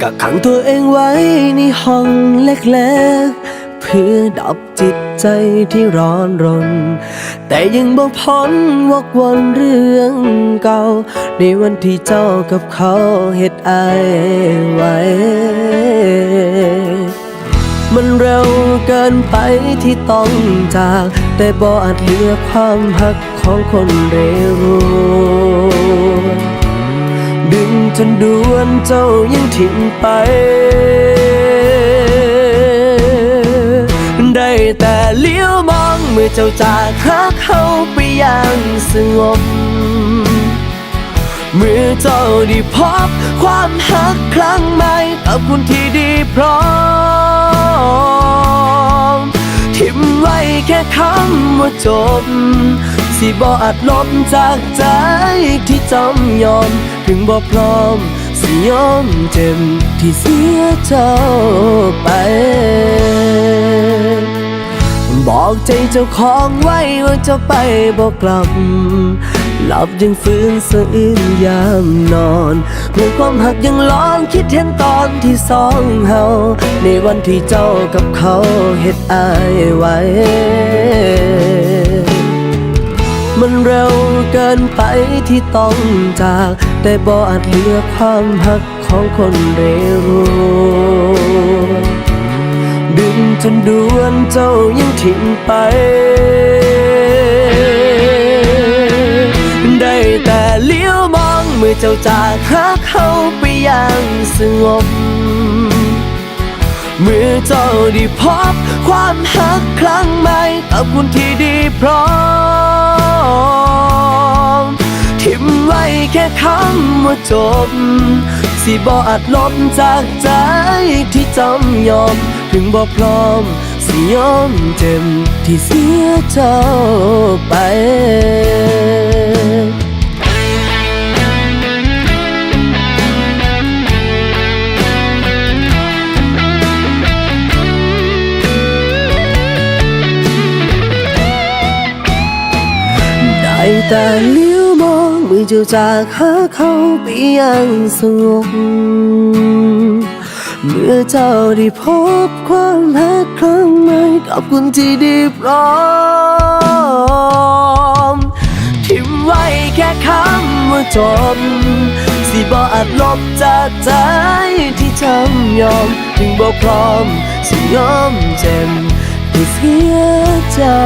ก็ขังตัวเองไว้ในห้องเล็กๆเพื่อดับจิตใจที่ร้อนรนแต่ยังบ่พ้นวกวนเรื่องเก่าในวันที่เจ้ากับเขาเฮ็ดอายไว้มันเร็วเกินไปที่ต้องจากแต่บ่อาจเหลือความหักของคนเร็วดึงจนด่วนเจ้ายังทิ้งไปได้แต่เลี้ยวมองเมื่อเจ้าจากหาเขาไปอย่างสงบเมื่อเจ้าได้พบความหักครั้งใหม่กับคนที่ดีพร้อมทิ้งไว้แค่คำว่าจบสิบ่อาจลบจากใจที่จำยอมถึงบ่พร้อมสิยอมเจ็บที่เสียเจ้าไปบอกใจเจ้าของไว้ว่าจะไปบ่กลับหลับยังฟื้นสะอื้นยามนอนเมื่อความหักยังร้อนคิดเห็นตอนที่สองเฮาในวันที่เจ้ากับเขาเฮ็ดอายไว้มันเร็วเกินไปที่ต้องจากแต่บ่อาจเหลือความหักของคนเร็วดึงจนด่วนเจ้ายังทิ้งไปได้แต่เลี้ยวมองเมื่อเจ้าจากหาเขาไปอย่างสงบเมื่อเจ้าได้พบความหักครั้งใหม่กับคนที่ดีพร้อมทิ้งไว้แค่คำว่าจบสิบ่อาจลบจากใจที่จำยอมถึงบ่พร้อมสิยอมเจ็บที่เสียเจ้าไปได้แต่เลี้ยวมองเมื่อเจ้าจากหาเขาไปอย่างสงบเมื่อเจ้าได้พบความรักครั้งใหม่กับคนที่ดีพร้อมทิ้งไว้แค่คำว่าจบสิบ่อาจลบจากใจที่จำยอมถึงบ่พร้อมสิยอมเจ็บที่เสียเจ้า